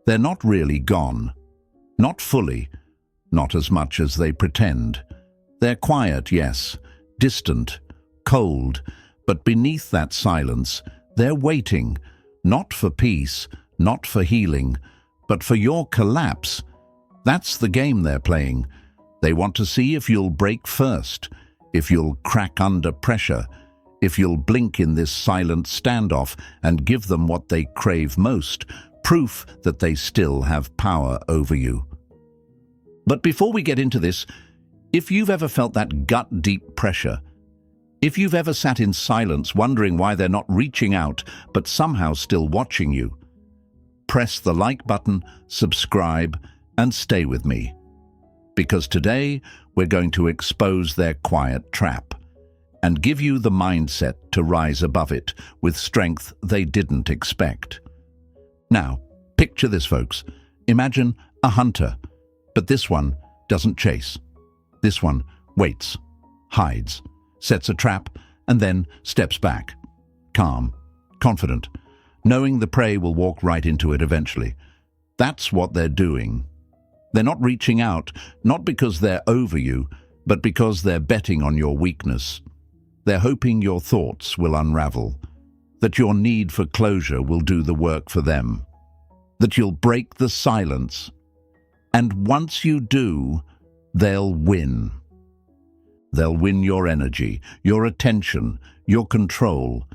They're not really gone. Not fully, not as much as they pretend. They're quiet, yes, distant, cold, but beneath that silence, they're waiting, not for peace, not for healing, but for your collapse. That's the game they're playing. They want to see if you'll break first, if you'll crack under pressure, if you'll blink in this silent standoff and give them what they crave most, proof that they still have power over you. But before we get into this, if you've ever felt that gut-deep pressure, if you've ever sat in silence wondering why they're not reaching out but somehow still watching you, press the like button, subscribe, and stay with me. Because today we're going to expose their quiet trap and give you the mindset to rise above it with strength they didn't expect. Now, picture this, folks. Imagine a hunter, but this one doesn't chase. This one waits, hides, sets a trap, and then steps back. Calm, confident, knowing the prey will walk right into it eventually. That's what they're doing. They're not reaching out, not because they're over you, but because they're betting on your weakness. They're hoping your thoughts will unravel, that your need for closure will do the work for them, that you'll break the silence. And once you do, they'll win. They'll win your energy, your attention, your control,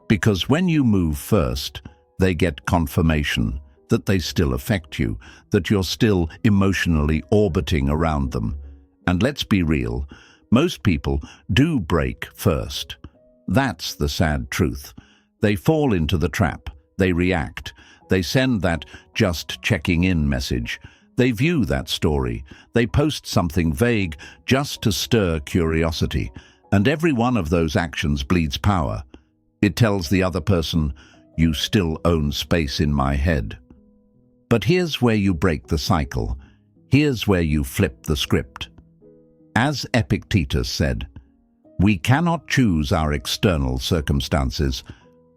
because when you move first, they get confirmation that they still affect you, that you're still emotionally orbiting around them. And let's be real, most people do break first. That's the sad truth. They fall into the trap, they react, they send that just checking in message. They view that story, they post something vague just to stir curiosity, and every one of those actions bleeds power. It tells the other person, you still own space in my head. But here's where you break the cycle. Here's where you flip the script. As Epictetus said, we cannot choose our external circumstances,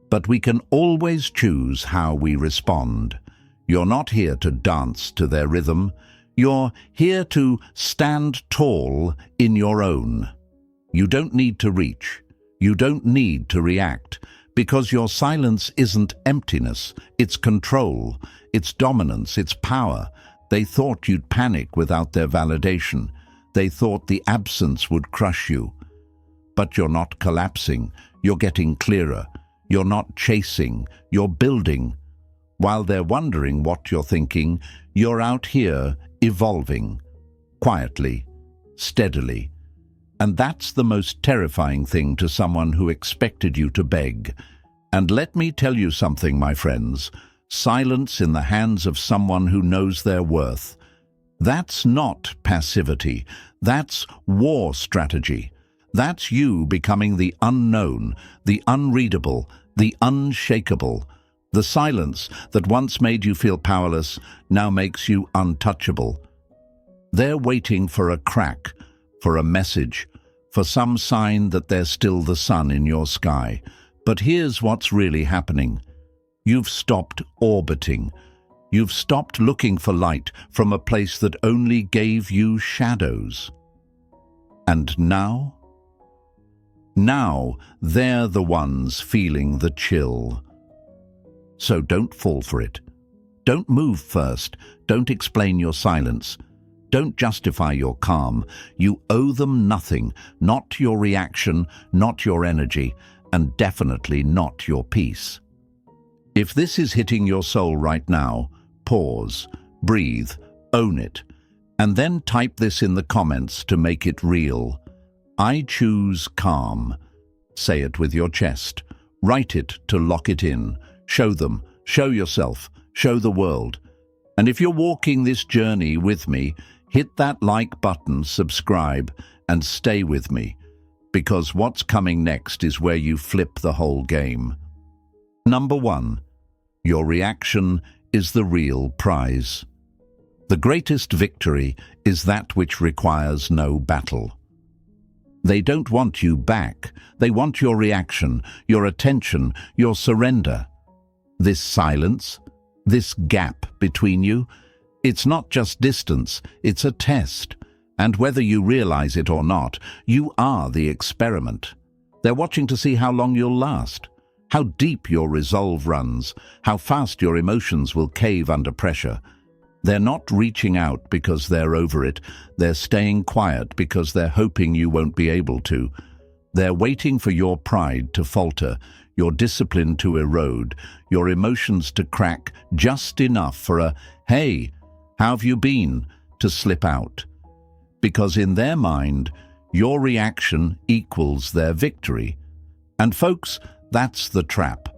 but we can always choose how we respond. You're not here to dance to their rhythm. You're here to stand tall in your own. You don't need to reach. You don't need to react, because your silence isn't emptiness, it's control, it's dominance, it's power. They thought you'd panic without their validation. They thought the absence would crush you. But you're not collapsing, you're getting clearer. You're not chasing, you're building. While they're wondering what you're thinking, you're out here evolving, quietly, steadily. And that's the most terrifying thing to someone who expected you to beg. And let me tell you something, my friends. Silence in the hands of someone who knows their worth. That's not passivity. That's war strategy. That's you becoming the unknown, the unreadable, the unshakable. The silence that once made you feel powerless now makes you untouchable. They're waiting for a crack, for a message, for some sign that there's still the sun in your sky. But here's what's really happening. You've stopped orbiting. You've stopped looking for light from a place that only gave you shadows. And now? Now they're the ones feeling the chill. So don't fall for it. Don't move first. Don't explain your silence. Don't justify your calm. You owe them nothing, not your reaction, not your energy, and definitely not your peace. If this is hitting your soul right now, pause, breathe, own it, and then type this in the comments to make it real. I choose calm. Say it with your chest. Write it to lock it in. Show them, show yourself, show the world. And if you're walking this journey with me, hit that like button, subscribe, and stay with me, because what's coming next is where you flip the whole game. Number 1, your reaction is the real prize. The greatest victory is that which requires no battle. They don't want you back. They want your reaction, your attention, your surrender. This silence, This gap between you, it's not just distance, it's a test. And whether you realize it or not, you are the experiment. They're watching to see how long you'll last, how deep your resolve runs, how fast your emotions will cave under pressure. They're not reaching out because they're over it. They're staying quiet because they're hoping you won't be able to. They're waiting for your pride to falter, your discipline to erode, your emotions to crack just enough for a, "Hey, how have you been?" to slip out. Because in their mind, your reaction equals their victory. And folks, that's the trap.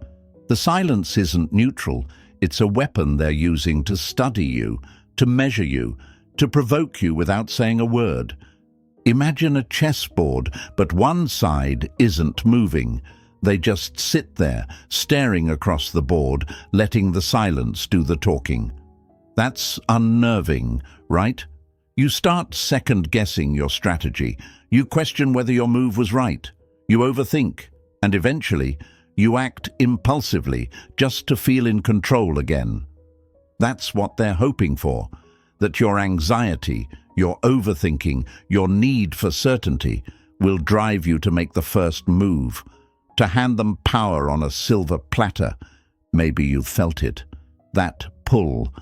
The silence isn't neutral. It's a weapon they're using to study you, to measure you, to provoke you without saying a word. Imagine a chessboard, but one side isn't moving. They just sit there, staring across the board, letting the silence do the talking. That's unnerving, right? You start second-guessing your strategy. You question whether your move was right. You overthink, and eventually, you act impulsively just to feel in control again. That's what they're hoping for, that your anxiety, your overthinking, your need for certainty will drive you to make the first move, to hand them power on a silver platter. Maybe you've felt it, that pull,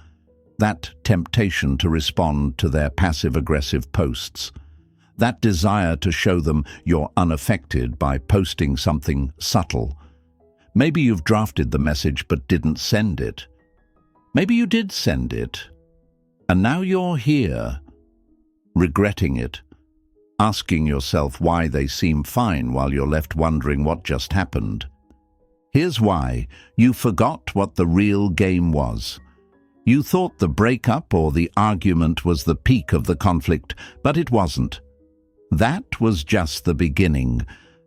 that temptation to respond to their passive-aggressive posts, that desire to show them you're unaffected by posting something subtle. Maybe you've drafted the message but didn't send it. Maybe you did send it, and now you're here, regretting it, asking yourself why they seem fine while you're left wondering what just happened. Here's why: you forgot what the real game was. You thought the breakup or the argument was the peak of the conflict, but it wasn't. That was just the beginning.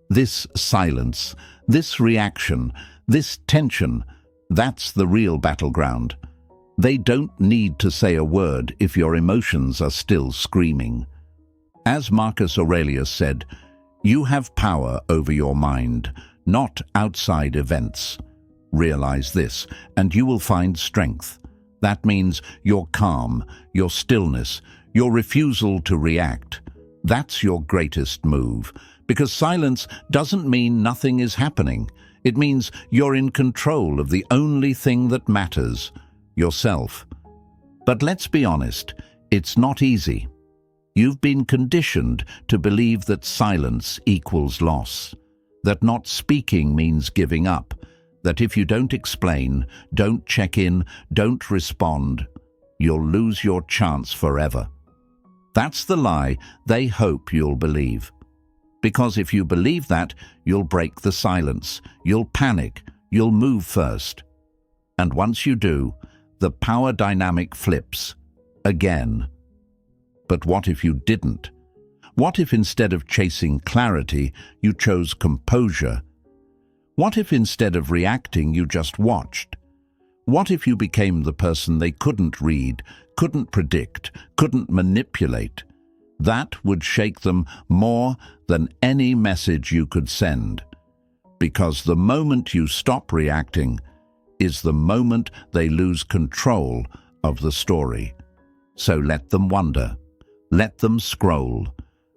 This silence, this reaction, this tension, that's the real battleground. They don't need to say a word if your emotions are still screaming. As Marcus Aurelius said, you have power over your mind, not outside events. Realize this, and you will find strength. That means your calm, your stillness, your refusal to react. That's your greatest move, because silence doesn't mean nothing is happening. It means you're in control of the only thing that matters, yourself. But let's be honest, it's not easy. You've been conditioned to believe that silence equals loss, that not speaking means giving up, that if you don't explain, don't check in, don't respond, you'll lose your chance forever. That's the lie they hope you'll believe. Because if you believe that, you'll break the silence, you'll panic, you'll move first. And once you do, the power dynamic flips again. But what if you didn't? What if instead of chasing clarity, you chose composure? What if instead of reacting, you just watched? What if you became the person they couldn't read, couldn't predict, couldn't manipulate? That would shake them more than any message you could send. Because the moment you stop reacting is the moment they lose control of the story. So let them wonder. Let them scroll.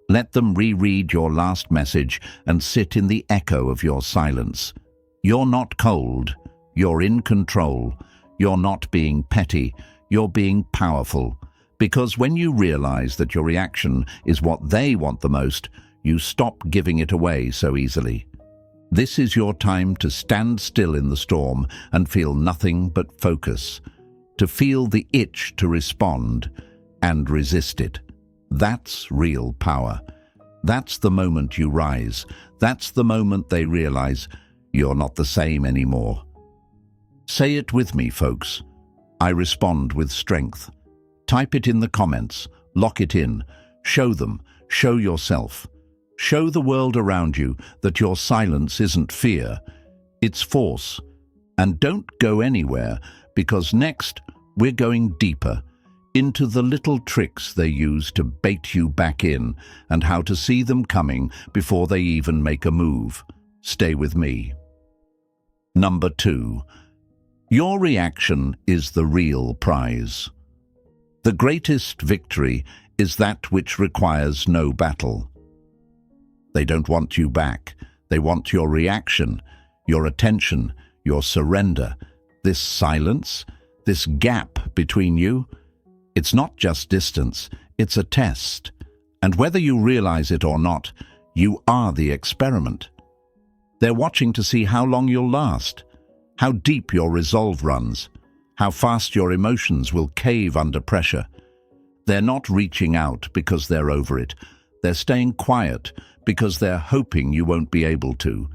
Let them reread your last message and sit in the echo of your silence. You're not cold. You're in control. You're not being petty. You're being powerful. Because when you realize that your reaction is what they want the most, you stop giving it away so easily. This is your time to stand still in the storm and feel nothing but focus, to feel the itch to respond and resist it. That's real power. That's the moment you rise. That's the moment they realize you're not the same anymore. Say it with me, folks. I respond with strength. Type it in the comments. Lock it in. Show them. Show yourself. Show the world around you that your silence isn't fear. It's force. And don't go anywhere, because next we're going deeper into the little tricks they use to bait you back in and how to see them coming before they even make a move. Stay with me. Number 2. Your reaction is the real prize. The greatest victory is that which requires no battle. They don't want you back. They want your reaction, your attention, your surrender. This silence, this gap between you, it's not just distance, it's a test. And whether you realize it or not, you are the experiment. They're watching to see how long you'll last, how deep your resolve runs, how fast your emotions will cave under pressure. They're not reaching out because they're over it. They're staying quiet because they're hoping you won't be able to.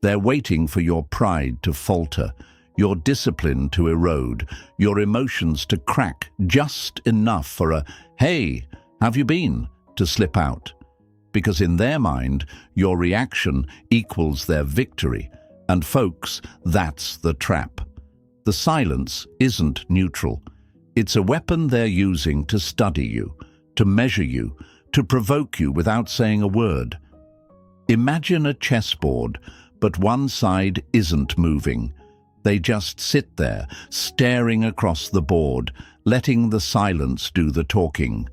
They're waiting for your pride to falter, your discipline to erode, your emotions to crack just enough for a, "Hey, have you been?" to slip out. Because in their mind, your reaction equals their victory. And folks, that's the trap. The silence isn't neutral. It's a weapon they're using to study you, to measure you, to provoke you without saying a word. Imagine a chessboard, but one side isn't moving. They just sit there, staring across the board, letting the silence do the talking.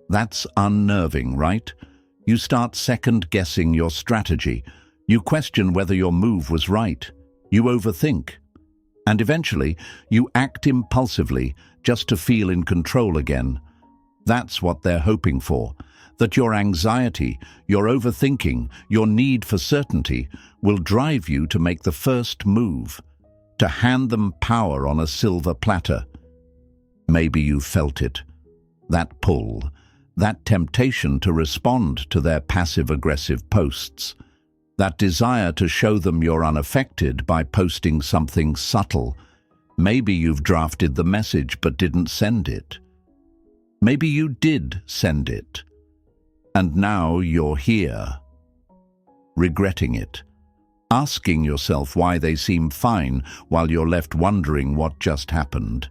That's unnerving, right? You start second-guessing your strategy. You question whether your move was right. You overthink. And eventually, you act impulsively just to feel in control again. That's what they're hoping for, that your anxiety, your overthinking, your need for certainty will drive you to make the first move, to hand them power on a silver platter. Maybe you felt it, that pull, that temptation to respond to their passive-aggressive posts, that desire to show them you're unaffected by posting something subtle. Maybe you've drafted the message but didn't send it. Maybe you did send it, and now you're here, regretting it, asking yourself why they seem fine while you're left wondering what just happened.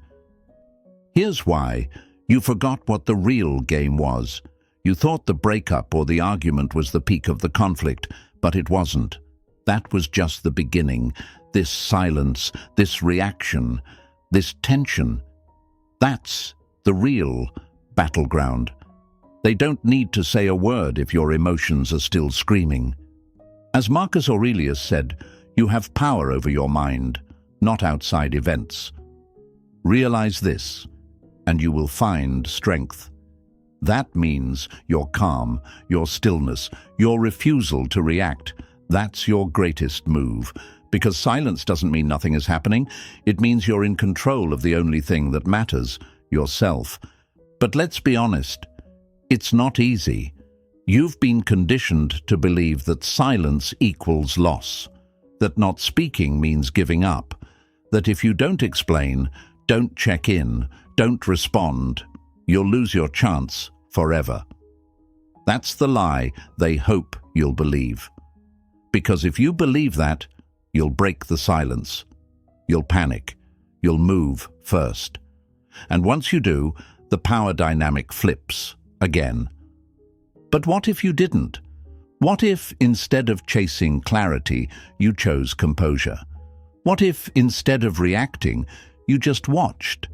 Here's why. You forgot what the real game was. You thought the breakup or the argument was the peak of the conflict, but it wasn't. That was just the beginning. This silence, this reaction, this tension. That's the real battleground. They don't need to say a word if your emotions are still screaming. As Marcus Aurelius said, you have power over your mind, not outside events. Realize this, and you will find strength. That means your calm, your stillness, your refusal to react. That's your greatest move. Because silence doesn't mean nothing is happening. It means you're in control of the only thing that matters, yourself. But let's be honest, it's not easy. You've been conditioned to believe that silence equals loss, that not speaking means giving up, that if you don't explain, don't check in, don't respond, you'll lose your chance forever. That's the lie they hope you'll believe. Because if you believe that, you'll break the silence. You'll panic. You'll move first. And once you do, the power dynamic flips again. But what if you didn't? What if, instead of chasing clarity, you chose composure? What if, instead of reacting, you just watched?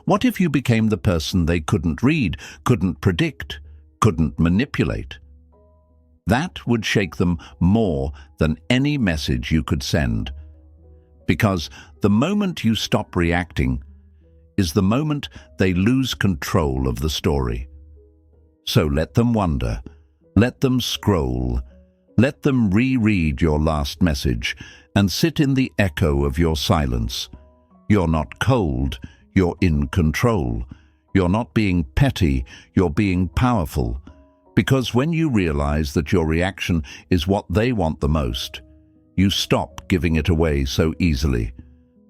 What if you became the person they couldn't read, couldn't predict, couldn't manipulate? That would shake them more than any message you could send. Because the moment you stop reacting is the moment they lose control of the story. So let them wonder, let them scroll, let them reread your last message and sit in the echo of your silence. You're not cold, you're in control. You're not being petty, you're being powerful. Because when you realize that your reaction is what they want the most, you stop giving it away so easily.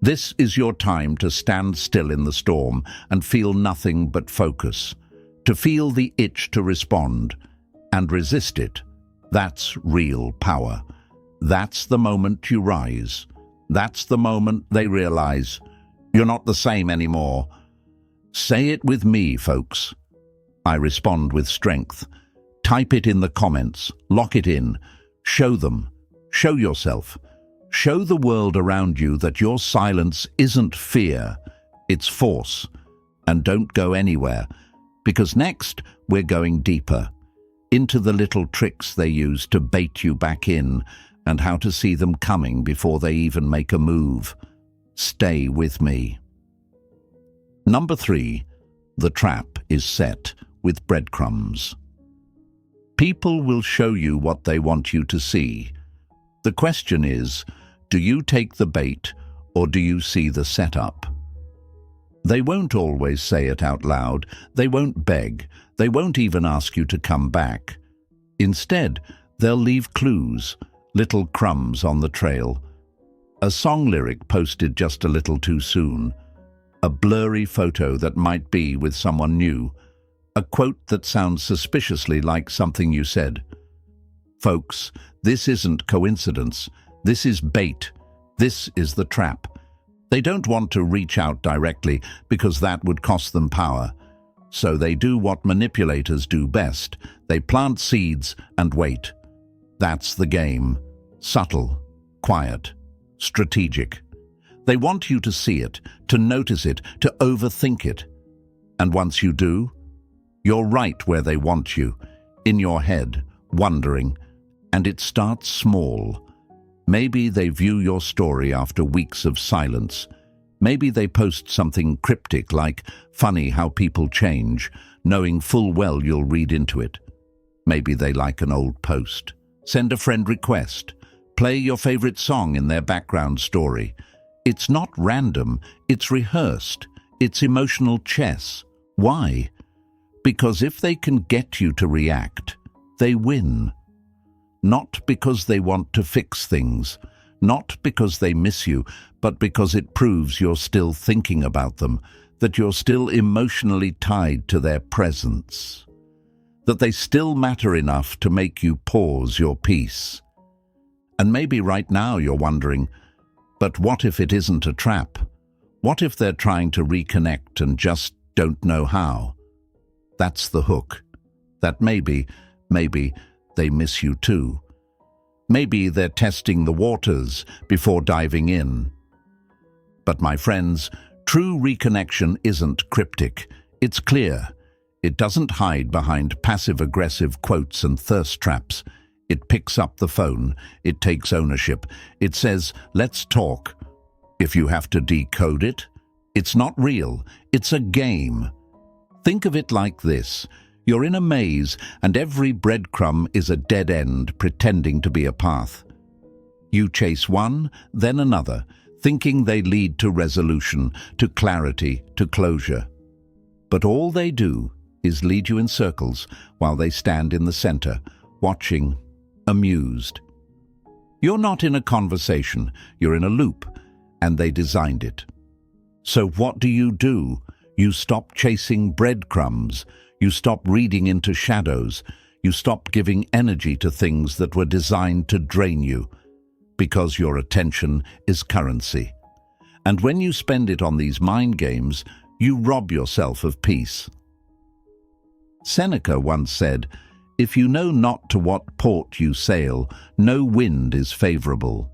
This is your time to stand still in the storm and feel nothing but focus, to feel the itch to respond and resist it. That's real power. That's the moment you rise. That's the moment they realize you're not the same anymore. Say it with me, folks. I respond with strength. Type it in the comments. Lock it in. Show them. Show yourself. Show the world around you that your silence isn't fear, it's force. And don't go anywhere, because next we're going deeper, into the little tricks they use to bait you back in and how to see them coming before they even make a move. Stay with me. Number 3. The trap is set with breadcrumbs. People will show you what they want you to see. The question is, do you take the bait or do you see the setup? They won't always say it out loud, they won't beg, they won't even ask you to come back. Instead, they'll leave clues, little crumbs on the trail. A song lyric posted just a little too soon, a blurry photo that might be with someone new, a quote that sounds suspiciously like something you said. Folks, this isn't coincidence, this is bait, this is the trap. They don't want to reach out directly because that would cost them power. So they do what manipulators do best. They plant seeds and wait. That's the game. Subtle, quiet, strategic. They want you to see it, to notice it, to overthink it. And once you do, you're right where they want you, in your head, wondering. And it starts small. Maybe they view your story after weeks of silence. Maybe they post something cryptic like, "Funny how people change," knowing full well you'll read into it. Maybe they like an old post. Send a friend request. Play your favorite song in their background story. It's not random, it's rehearsed. It's emotional chess. Why? Because if they can get you to react, they win. Not because they want to fix things, not because they miss you, but because it proves you're still thinking about them, that you're still emotionally tied to their presence, that they still matter enough to make you pause your piece. And maybe right now you're wondering, but what if it isn't a trap? What if they're trying to reconnect and just don't know how? That's the hook. That maybe they miss you too. Maybe they're testing the waters before diving in. But my friends, true reconnection isn't cryptic. It's clear. It doesn't hide behind passive-aggressive quotes and thirst traps. It picks up the phone. It takes ownership. It says, "Let's talk." If you have to decode it, it's not real. It's a game. Think of it like this. You're in a maze, and every breadcrumb is a dead end pretending to be a path. You chase one, then another, thinking they lead to resolution, to clarity, to closure. But all they do is lead you in circles while they stand in the center, watching, amused. You're not in a conversation, you're in a loop, and they designed it. So what do? You stop chasing breadcrumbs. You stop reading into shadows. You stop giving energy to things that were designed to drain you, because your attention is currency. And when you spend it on these mind games, you rob yourself of peace. Seneca once said, "If you know not to what port you sail, no wind is favorable."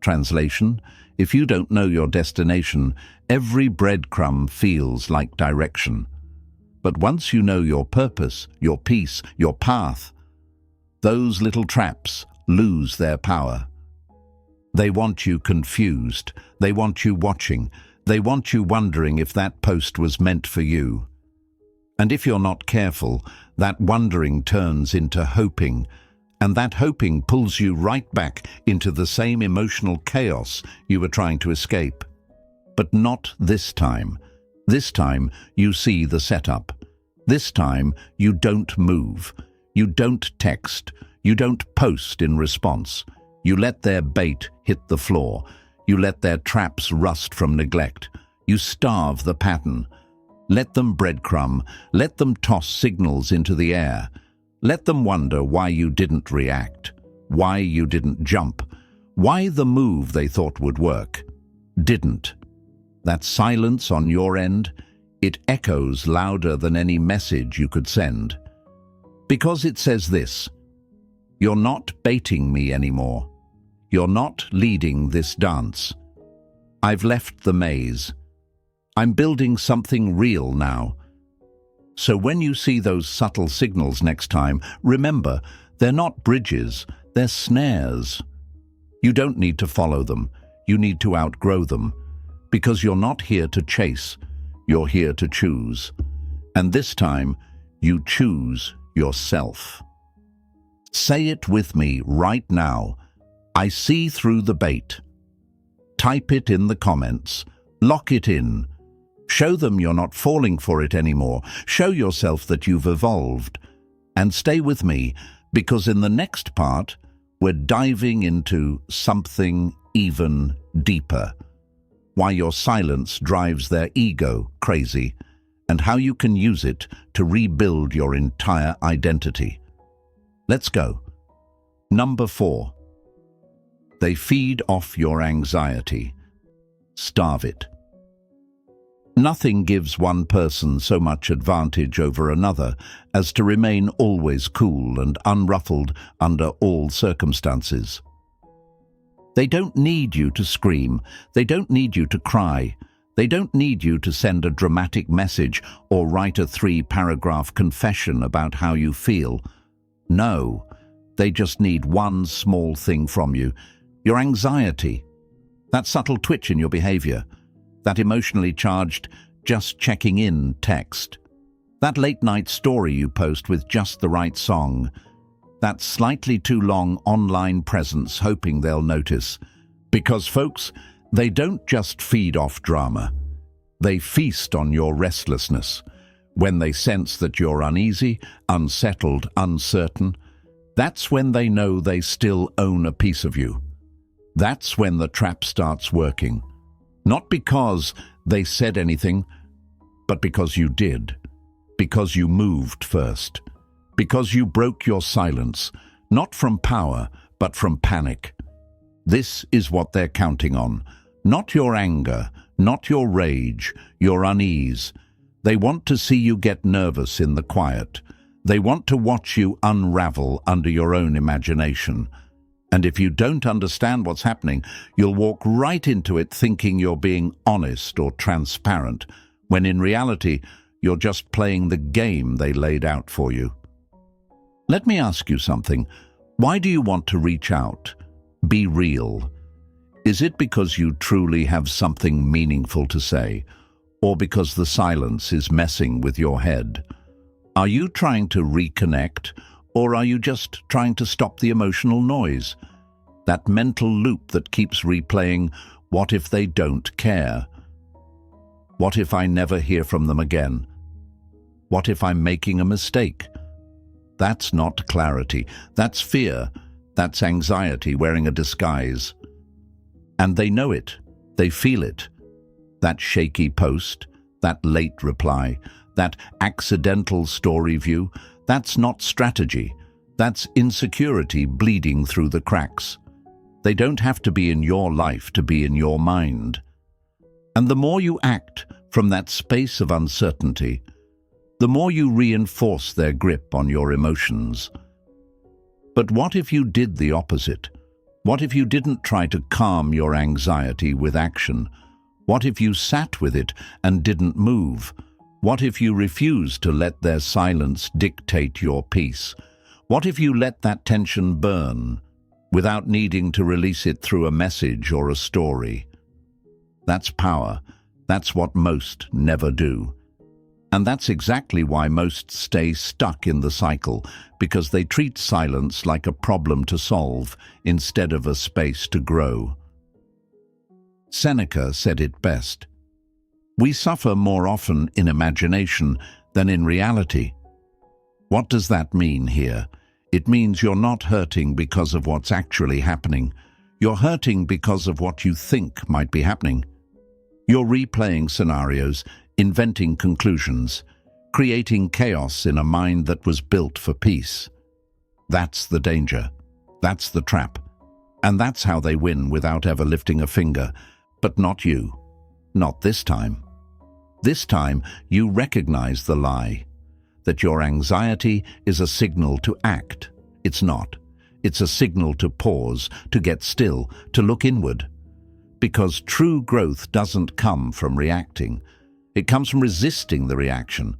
Translation, if you don't know your destination, every breadcrumb feels like direction. But once you know your purpose, your peace, your path, those little traps lose their power. They want you confused. They want you watching. They want you wondering if that post was meant for you. And if you're not careful, that wondering turns into hoping, and that hoping pulls you right back into the same emotional chaos you were trying to escape. But not this time. This time, you see the setup. This time, you don't move. You don't text. You don't post in response. You let their bait hit the floor. You let their traps rust from neglect. You starve the pattern. Let them breadcrumb. Let them toss signals into the air. Let them wonder why you didn't react, why you didn't jump, why the move they thought would work didn't. That silence on your end, it echoes louder than any message you could send. Because it says this: "You're not baiting me anymore. You're not leading this dance. I've left the maze. I'm building something real now. So when you see those subtle signals next time, remember, they're not bridges, they're snares. You don't need to follow them. You need to outgrow them. Because you're not here to chase. You're here to choose. And this time, you choose yourself. Say it with me right now. I see through the bait. Type it in the comments. Lock it in. Show them you're not falling for it anymore. Show yourself that you've evolved. And stay with me, because in the next part, we're diving into something even deeper. Why your silence drives their ego crazy, and how you can use it to rebuild your entire identity. Let's go. Number 4. They feed off your anxiety. Starve it. Nothing gives one person so much advantage over another as to remain always cool and unruffled under all circumstances. They don't need you to scream. They don't need you to cry. They don't need you to send a dramatic message or write a 3-paragraph confession about how you feel. No, they just need one small thing from you. Your anxiety. That subtle twitch in your behavior. That emotionally charged, just checking in text. That late-night story you post with just the right song. That slightly too long online presence hoping they'll notice. Because, folks, they don't just feed off drama. They feast on your restlessness. When they sense that you're uneasy, unsettled, uncertain, that's when they know they still own a piece of you. That's when the trap starts working. Not because they said anything, but because you did. Because you moved first. Because you broke your silence, not from power, but from panic. This is what they're counting on. Not your anger, not your rage, your unease. They want to see you get nervous in the quiet. They want to watch you unravel under your own imagination. And if you don't understand what's happening, you'll walk right into it thinking you're being honest or transparent, when in reality, you're just playing the game they laid out for you. Let me ask you something. Why do you want to reach out? Be real. Is it because you truly have something meaningful to say, or because the silence is messing with your head? Are you trying to reconnect, or are you just trying to stop the emotional noise? That mental loop that keeps replaying, what if they don't care? What if I never hear from them again? What if I'm making a mistake? That's not clarity. That's fear. That's anxiety wearing a disguise. And they know it. They feel it. That shaky post, that late reply, that accidental story view, that's not strategy. That's insecurity bleeding through the cracks. They don't have to be in your life to be in your mind. And the more you act from that space of uncertainty, the more you reinforce their grip on your emotions. But what if you did the opposite? What if you didn't try to calm your anxiety with action? What if you sat with it and didn't move? What if you refused to let their silence dictate your peace? What if you let that tension burn without needing to release it through a message or a story? That's power. That's what most never do. And that's exactly why most stay stuck in the cycle, because they treat silence like a problem to solve instead of a space to grow. Seneca said it best. We suffer more often in imagination than in reality. What does that mean here? It means you're not hurting because of what's actually happening. You're hurting because of what you think might be happening. You're replaying scenarios, inventing conclusions, creating chaos in a mind that was built for peace. That's the danger. That's the trap. And that's how they win without ever lifting a finger. But not you. Not this time. This time, you recognize the lie. That your anxiety is a signal to act. It's not. It's a signal to pause, to get still, to look inward. Because true growth doesn't come from reacting. It comes from resisting the reaction.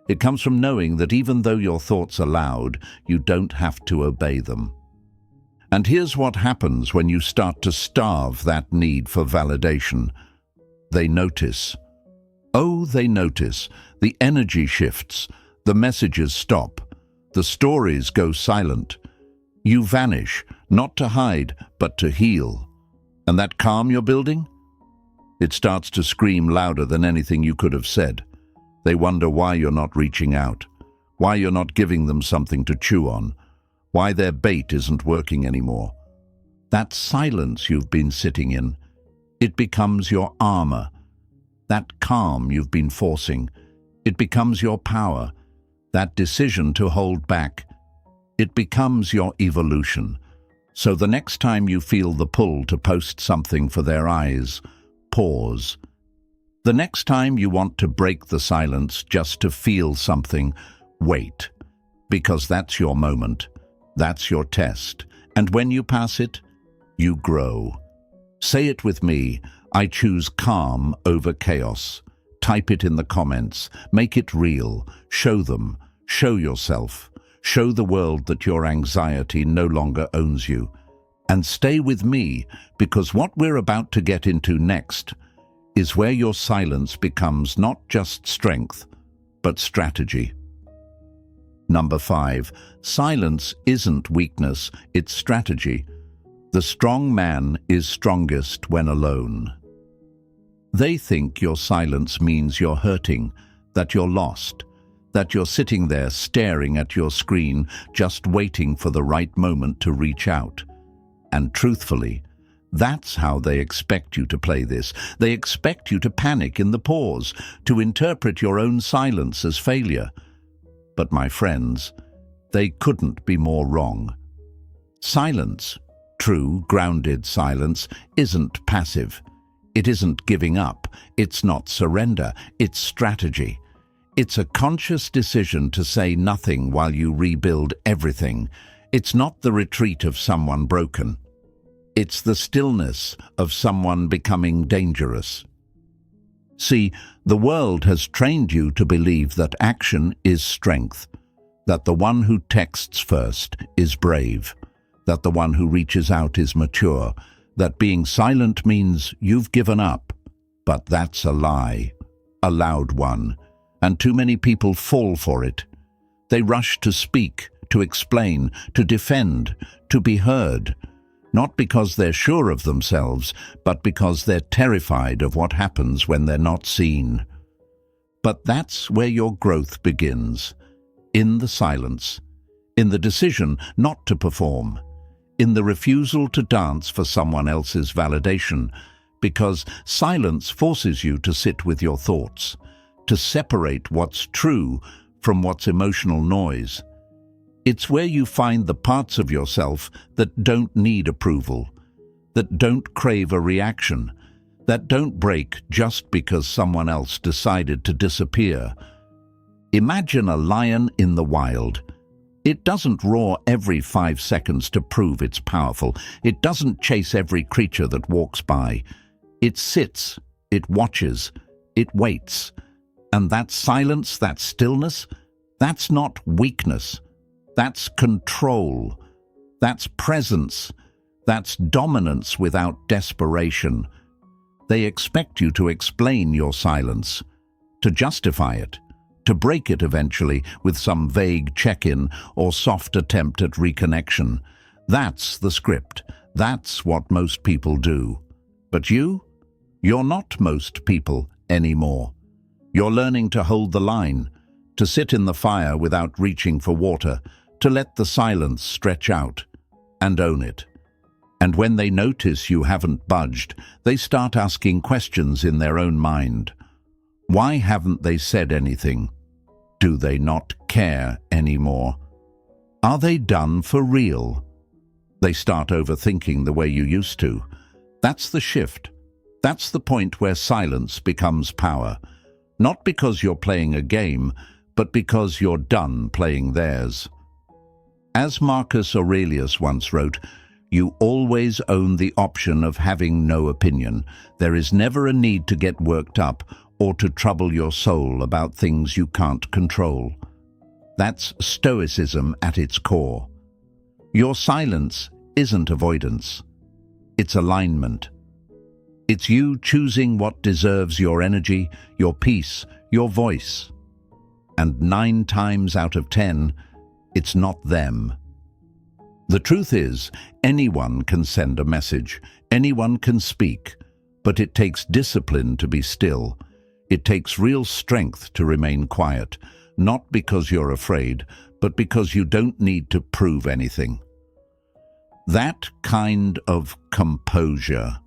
It comes from knowing that even though your thoughts are loud, you don't have to obey them. And here's what happens when you start to starve that need for validation. They notice. Oh, they notice. The energy shifts. The messages stop. The stories go silent. You vanish, not to hide, but to heal. And that calm you're building? It starts to scream louder than anything you could have said. They wonder why you're not reaching out, why you're not giving them something to chew on, why their bait isn't working anymore. That silence you've been sitting in, it becomes your armor. That calm you've been forcing, it becomes your power. That decision to hold back, it becomes your evolution. So the next time you feel the pull to post something for their eyes, pause. The next time you want to break the silence just to feel something, wait. Because that's your moment. That's your test. And when you pass it, you grow. Say it with me. I choose calm over chaos. Type it in the comments. Make it real. Show them. Show yourself. Show the world that your anxiety no longer owns you. And stay with me, because what we're about to get into next is where your silence becomes not just strength, but strategy. Number 5, silence isn't weakness, it's strategy. The strong man is strongest when alone. They think your silence means you're hurting, that you're lost, that you're sitting there staring at your screen, just waiting for the right moment to reach out. And truthfully, that's how they expect you to play this. They expect you to panic in the pause, to interpret your own silence as failure. But my friends, they couldn't be more wrong. Silence, true, grounded silence, isn't passive. It isn't giving up. It's not surrender. It's strategy. It's a conscious decision to say nothing while you rebuild everything. It's not the retreat of someone broken. It's the stillness of someone becoming dangerous. See, the world has trained you to believe that action is strength, that the one who texts first is brave, that the one who reaches out is mature, that being silent means you've given up. But that's a lie, a loud one, and too many people fall for it. They rush to speak, to explain, to defend, to be heard, not because they're sure of themselves, but because they're terrified of what happens when they're not seen. But that's where your growth begins, in the silence, in the decision not to perform, in the refusal to dance for someone else's validation, because silence forces you to sit with your thoughts, to separate what's true from what's emotional noise. It's where you find the parts of yourself that don't need approval, that don't crave a reaction, that don't break just because someone else decided to disappear. Imagine a lion in the wild. It doesn't roar every 5 seconds to prove it's powerful. It doesn't chase every creature that walks by. It sits, it watches, it waits. And that silence, that stillness, that's not weakness. That's control. That's presence. That's dominance without desperation. They expect you to explain your silence, to justify it, to break it eventually with some vague check-in or soft attempt at reconnection. That's the script. That's what most people do. But you're not most people anymore. You're learning to hold the line, to sit in the fire without reaching for water, to let the silence stretch out and own it. And when they notice you haven't budged, they start asking questions in their own mind. Why haven't they said anything? Do they not care anymore? Are they done for real? They start overthinking the way you used to. That's the shift. That's the point where silence becomes power. Not because you're playing a game, but because you're done playing theirs. As Marcus Aurelius once wrote, "You always own the option of having no opinion. There is never a need to get worked up or to trouble your soul about things you can't control." That's Stoicism at its core. Your silence isn't avoidance. It's alignment. It's you choosing what deserves your energy, your peace, your voice. And 9 times out of 10, it's not them. The truth is, anyone can send a message, anyone can speak, but it takes discipline to be still. It takes real strength to remain quiet, not because you're afraid, but because you don't need to prove anything. That kind of composure,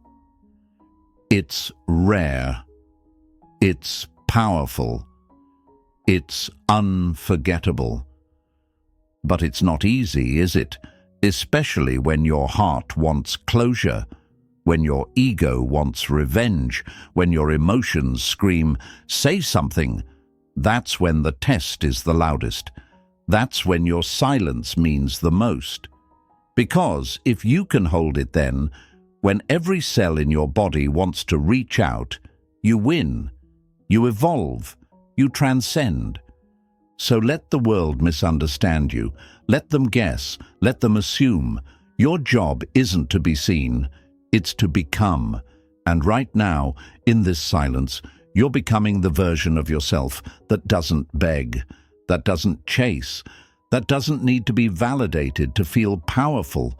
it's rare, it's powerful, it's unforgettable. But it's not easy, is it? Especially when your heart wants closure, when your ego wants revenge, when your emotions scream, "Say something." That's when the test is the loudest. That's when your silence means the most. Because if you can hold it then, when every cell in your body wants to reach out, you win, you evolve, you transcend. So let the world misunderstand you. Let them guess, let them assume. Your job isn't to be seen, it's to become. And right now, in this silence, you're becoming the version of yourself that doesn't beg, that doesn't chase, that doesn't need to be validated to feel powerful.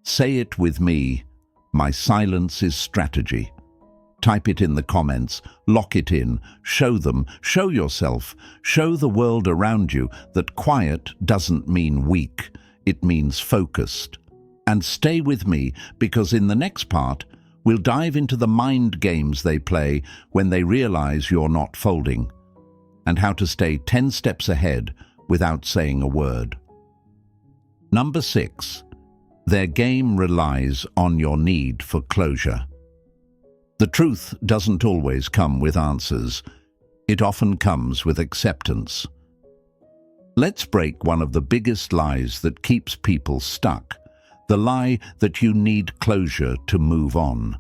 Say it with me. My silence is strategy. Type it in the comments, lock it in, show them, show yourself, show the world around you that quiet doesn't mean weak, it means focused. And stay with me, because in the next part, we'll dive into the mind games they play when they realize you're not folding, and how to stay 10 steps ahead without saying a word. Number 6. Their game relies on your need for closure. The truth doesn't always come with answers. It often comes with acceptance. Let's break one of the biggest lies that keeps people stuck. The lie that you need closure to move on.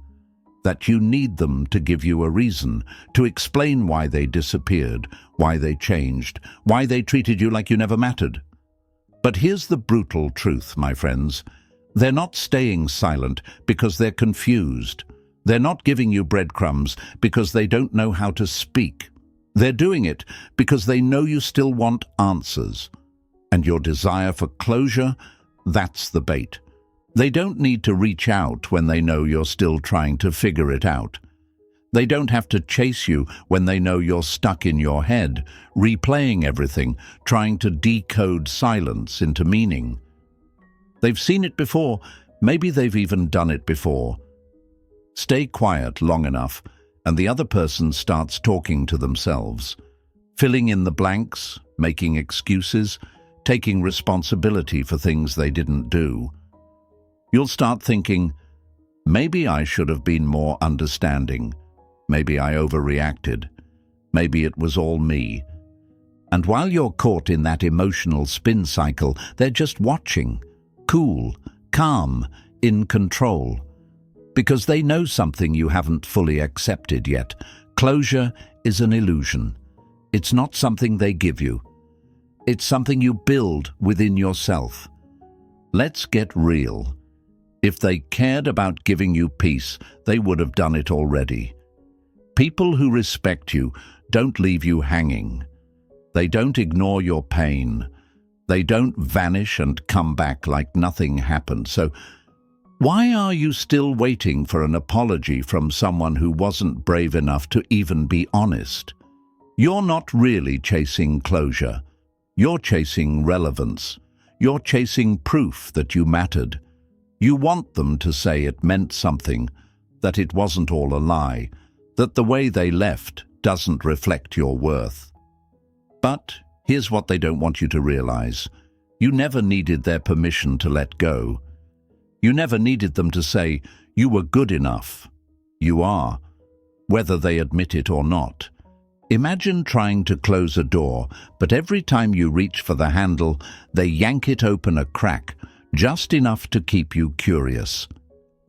That you need them to give you a reason, to explain why they disappeared, why they changed, why they treated you like you never mattered. But here's the brutal truth, my friends. They're not staying silent because they're confused. They're not giving you breadcrumbs because they don't know how to speak. They're doing it because they know you still want answers. And your desire for closure, that's the bait. They don't need to reach out when they know you're still trying to figure it out. They don't have to chase you when they know you're stuck in your head, replaying everything, trying to decode silence into meaning. They've seen it before, maybe they've even done it before. Stay quiet long enough, and the other person starts talking to themselves, filling in the blanks, making excuses, taking responsibility for things they didn't do. You'll start thinking, maybe I should have been more understanding. Maybe I overreacted. Maybe it was all me. And while you're caught in that emotional spin cycle, they're just watching, cool, calm, in control. Because they know something you haven't fully accepted yet. Closure is an illusion. It's not something they give you. It's something you build within yourself. Let's get real. If they cared about giving you peace, they would have done it already. People who respect you don't leave you hanging. They don't ignore your pain. They don't vanish and come back like nothing happened. So why are you still waiting for an apology from someone who wasn't brave enough to even be honest? You're not really chasing closure. You're chasing relevance. You're chasing proof that you mattered. You want them to say it meant something, that it wasn't all a lie, that the way they left doesn't reflect your worth. But here's what they don't want you to realize. You never needed their permission to let go. You never needed them to say, you were good enough. You are, whether they admit it or not. Imagine trying to close a door, but every time you reach for the handle, they yank it open a crack, just enough to keep you curious.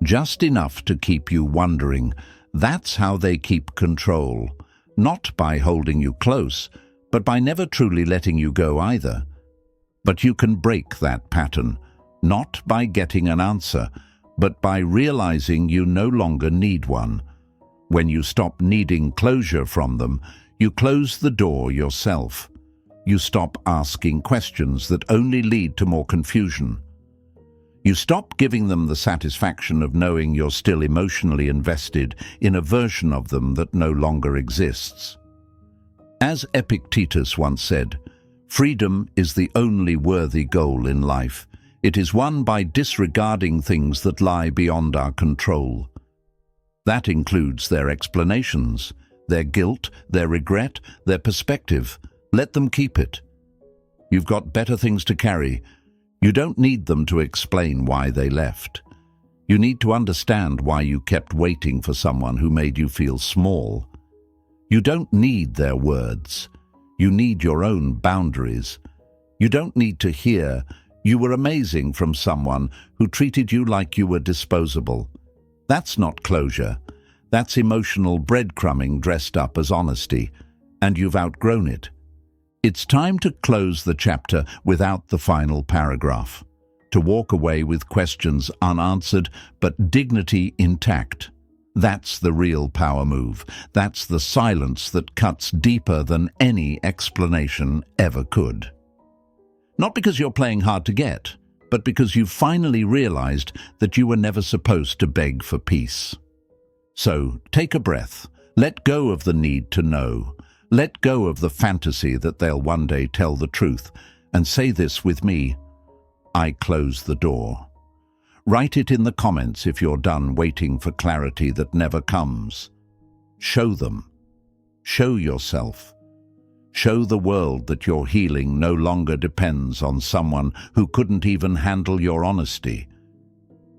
Just enough to keep you wondering. That's how they keep control. Not by holding you close, but by never truly letting you go either. But you can break that pattern, not by getting an answer, but by realizing you no longer need one. When you stop needing closure from them, you close the door yourself. You stop asking questions that only lead to more confusion. You stop giving them the satisfaction of knowing you're still emotionally invested in a version of them that no longer exists. As Epictetus once said, freedom is the only worthy goal in life. It is won by disregarding things that lie beyond our control. That includes their explanations, their guilt, their regret, their perspective. Let them keep it. You've got better things to carry. You don't need them to explain why they left. You need to understand why you kept waiting for someone who made you feel small. You don't need their words. You need your own boundaries. You don't need to hear, "You were amazing," from someone who treated you like you were disposable. That's not closure. That's emotional breadcrumbing dressed up as honesty, and you've outgrown it. It's time to close the chapter without the final paragraph, to walk away with questions unanswered but dignity intact. That's the real power move. That's the silence that cuts deeper than any explanation ever could. Not because you're playing hard to get, but because you've finally realized that you were never supposed to beg for peace. So take a breath. Let go of the need to know. Let go of the fantasy that they'll one day tell the truth, and say this with me: I close the door. Write it in the comments if you're done waiting for clarity that never comes. Show them. Show yourself. Show the world that your healing no longer depends on someone who couldn't even handle your honesty.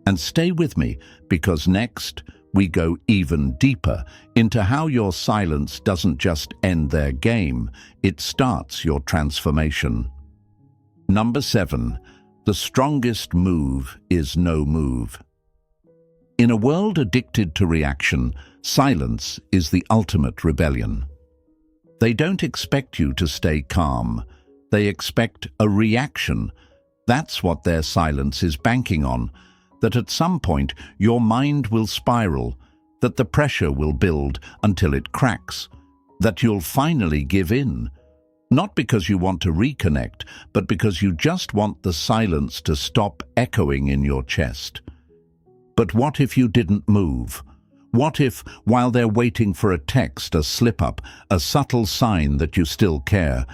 And stay with me, because next we go even deeper into how your silence doesn't just end their game, it starts your transformation. Number 7. The strongest move is no move. In a world addicted to reaction, silence is the ultimate rebellion. They don't expect you to stay calm. They expect a reaction. That's what their silence is banking on. That at some point your mind will spiral, that the pressure will build until it cracks, that you'll finally give in. Not because you want to reconnect, but because you just want the silence to stop echoing in your chest. But what if you didn't move? What if, while they're waiting for a text, a slip-up, a subtle sign that you still care,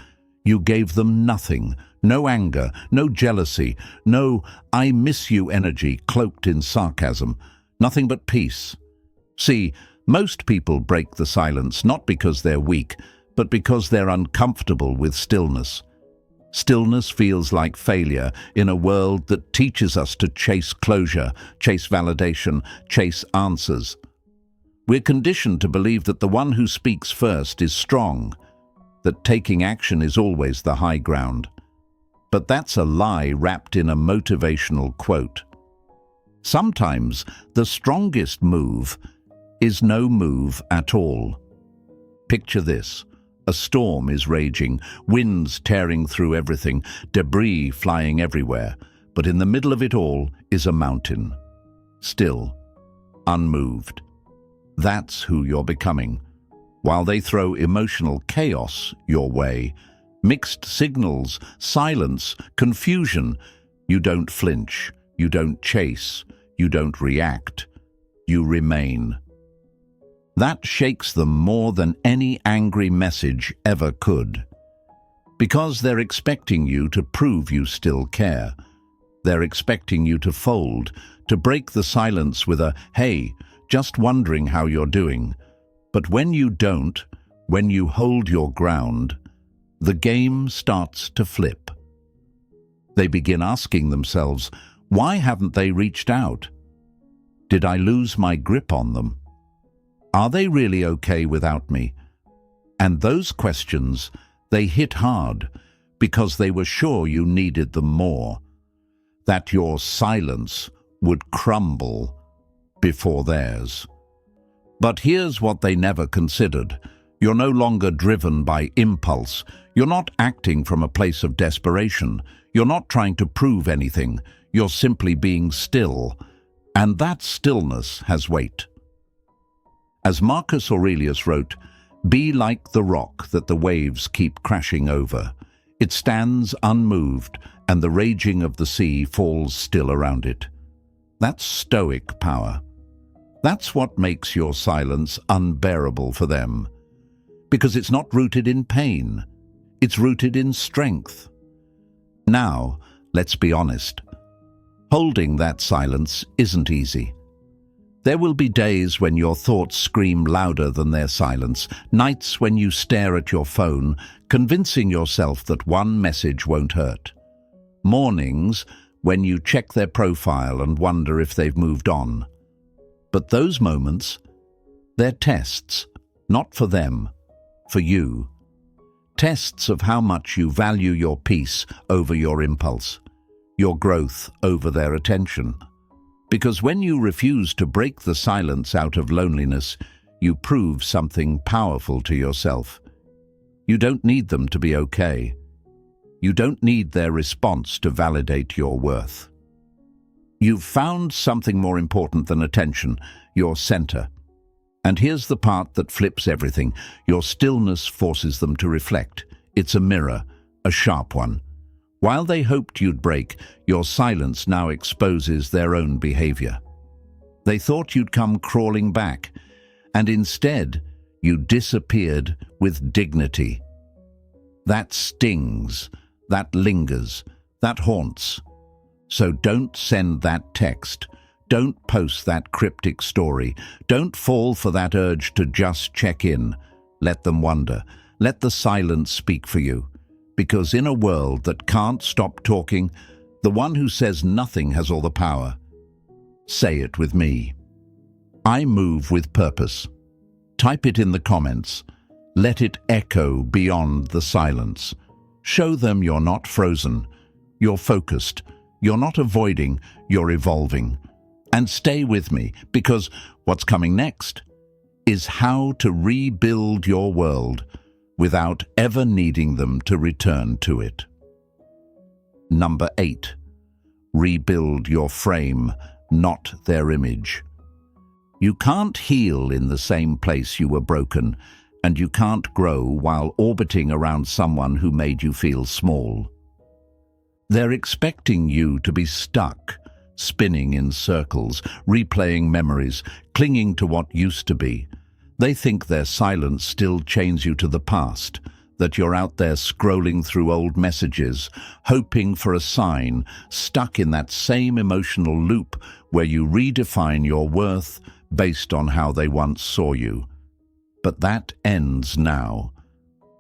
you gave them nothing? No anger, no jealousy, no "I miss you" energy cloaked in sarcasm. Nothing but peace. See, most people break the silence not because they're weak, but because they're uncomfortable with stillness. Stillness feels like failure in a world that teaches us to chase closure, chase validation, chase answers. We're conditioned to believe that the one who speaks first is strong, that taking action is always the high ground. But that's a lie wrapped in a motivational quote. Sometimes the strongest move is no move at all. Picture this. A storm is raging, winds tearing through everything, debris flying everywhere. But in the middle of it all is a mountain. Still, unmoved. That's who you're becoming. While they throw emotional chaos your way, mixed signals, silence, confusion, you don't flinch, you don't chase, you don't react, you remain. That shakes them more than any angry message ever could. Because they're expecting you to prove you still care. They're expecting you to fold, to break the silence with a "Hey, just wondering how you're doing." But when you don't, when you hold your ground, the game starts to flip. They begin asking themselves, why haven't they reached out? Did I lose my grip on them? Are they really okay without me? And those questions, they hit hard because they were sure you needed them more, that your silence would crumble before theirs. But here's what they never considered. You're no longer driven by impulse. You're not acting from a place of desperation. You're not trying to prove anything. You're simply being still. And that stillness has weight. As Marcus Aurelius wrote, "Be like the rock that the waves keep crashing over. It stands unmoved, and the raging of the sea falls still around it." That's Stoic power. That's what makes your silence unbearable for them. Because it's not rooted in pain. It's rooted in strength. Now, let's be honest. Holding that silence isn't easy. There will be days when your thoughts scream louder than their silence, nights when you stare at your phone, convincing yourself that one message won't hurt. Mornings when you check their profile and wonder if they've moved on. But those moments, they're tests, not for them, for you. Tests of how much you value your peace over your impulse, your growth over their attention. Because when you refuse to break the silence out of loneliness, you prove something powerful to yourself. You don't need them to be okay. You don't need their response to validate your worth. You've found something more important than attention, your center. And here's the part that flips everything. Your stillness forces them to reflect. It's a mirror, a sharp one. While they hoped you'd break, your silence now exposes their own behavior. They thought you'd come crawling back, and instead, you disappeared with dignity. That stings, that lingers, that haunts. So don't send that text. Don't post that cryptic story. Don't fall for that urge to just check in. Let them wonder. Let the silence speak for you. Because in a world that can't stop talking, the one who says nothing has all the power. Say it with me. I move with purpose. Type it in the comments. Let it echo beyond the silence. Show them you're not frozen. You're focused. You're not avoiding. You're evolving. And stay with me, because what's coming next is how to rebuild your world without ever needing them to return to it. Number 8. Rebuild your frame, not their image. You can't heal in the same place you were broken, and you can't grow while orbiting around someone who made you feel small. They're expecting you to be stuck, spinning in circles, replaying memories, clinging to what used to be. They think their silence still chains you to the past, that you're out there scrolling through old messages, hoping for a sign, stuck in that same emotional loop where you redefine your worth based on how they once saw you. But that ends now.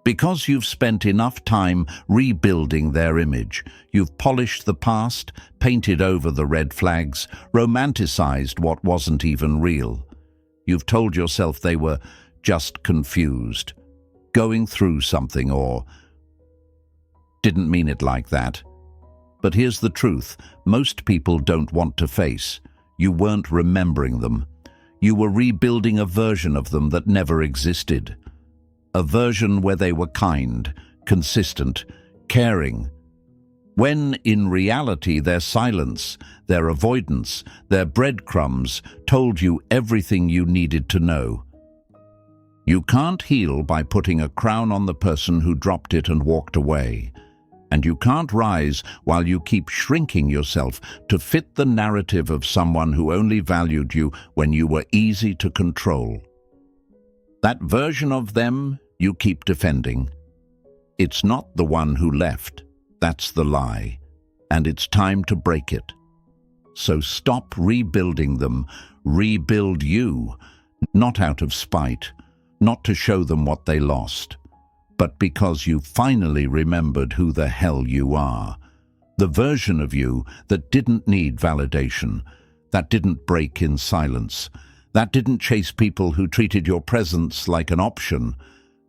Because you've spent enough time rebuilding their image, you've polished the past, painted over the red flags, romanticized what wasn't even real. You've told yourself they were just confused, going through something, or didn't mean it like that. But here's the truth. Most people don't want to face. You weren't remembering them. You were rebuilding a version of them that never existed. A version where they were kind, consistent, caring. When in reality their silence, their avoidance, their breadcrumbs told you everything you needed to know. You can't heal by putting a crown on the person who dropped it and walked away. And you can't rise while you keep shrinking yourself to fit the narrative of someone who only valued you when you were easy to control. That version of them you keep defending. It's not the one who left. That's the lie. And it's time to break it. So stop rebuilding them. Rebuild you. Not out of spite. Not to show them what they lost. But because you finally remembered who the hell you are. The version of you that didn't need validation. That didn't break in silence. That didn't chase people who treated your presence like an option.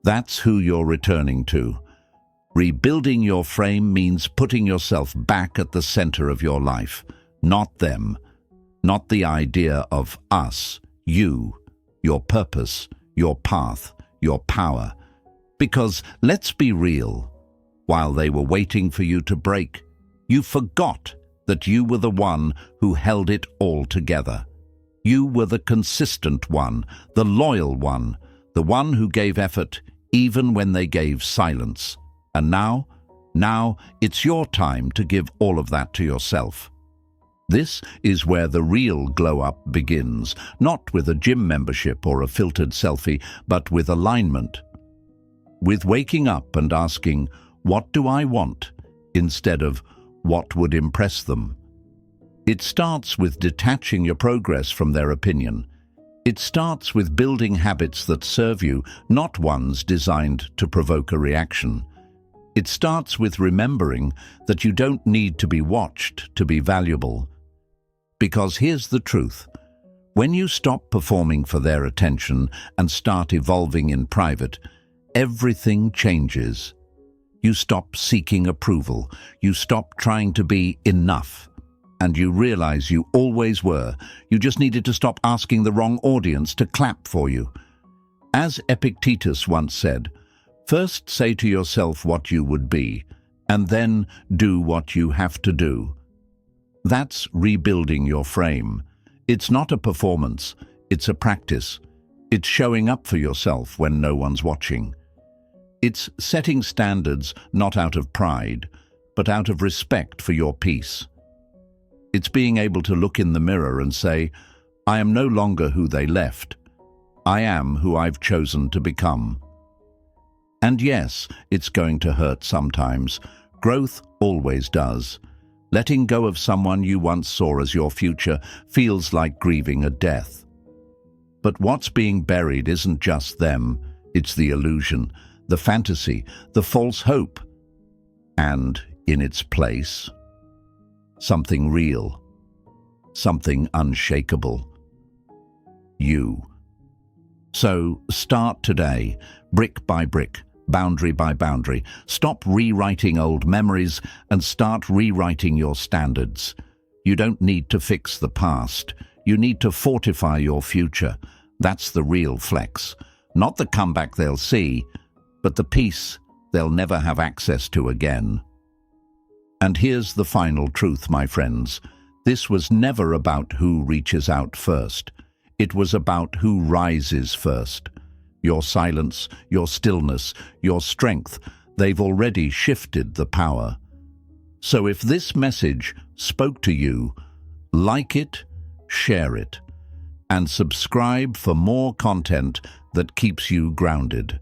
That's who you're returning to. Rebuilding your frame means putting yourself back at the center of your life, not them, not the idea of us, you, your purpose, your path, your power. Because, let's be real, while they were waiting for you to break, you forgot that you were the one who held it all together. You were the consistent one, the loyal one, the one who gave effort even when they gave silence. And now it's your time to give all of that to yourself. This is where the real glow-up begins, not with a gym membership or a filtered selfie, but with alignment. With waking up and asking, what do I want, instead of what would impress them. It starts with detaching your progress from their opinion. It starts with building habits that serve you, not ones designed to provoke a reaction. It starts with remembering that you don't need to be watched to be valuable. Because here's the truth. When you stop performing for their attention and start evolving in private, everything changes. You stop seeking approval. You stop trying to be enough. And you realize you always were. You just needed to stop asking the wrong audience to clap for you. As Epictetus once said, first say to yourself what you would be, and then do what you have to do. That's rebuilding your frame. It's not a performance, it's a practice. It's showing up for yourself when no one's watching. It's setting standards not out of pride, but out of respect for your peace. It's being able to look in the mirror and say, I am no longer who they left. I am who I've chosen to become. And yes, it's going to hurt sometimes. Growth always does. Letting go of someone you once saw as your future feels like grieving a death. But what's being buried isn't just them, it's the illusion, the fantasy, the false hope. And in its place, something real, something unshakable. You. So start today, brick by brick, boundary by boundary. Stop rewriting old memories and start rewriting your standards. You don't need to fix the past. You need to fortify your future. That's the real flex. Not the comeback they'll see, but the peace they'll never have access to again. And here's the final truth, my friends. This was never about who reaches out first. It was about who rises first. Your silence, your stillness, your strength, they've already shifted the power. So if this message spoke to you, like it, share it, and subscribe for more content that keeps you grounded.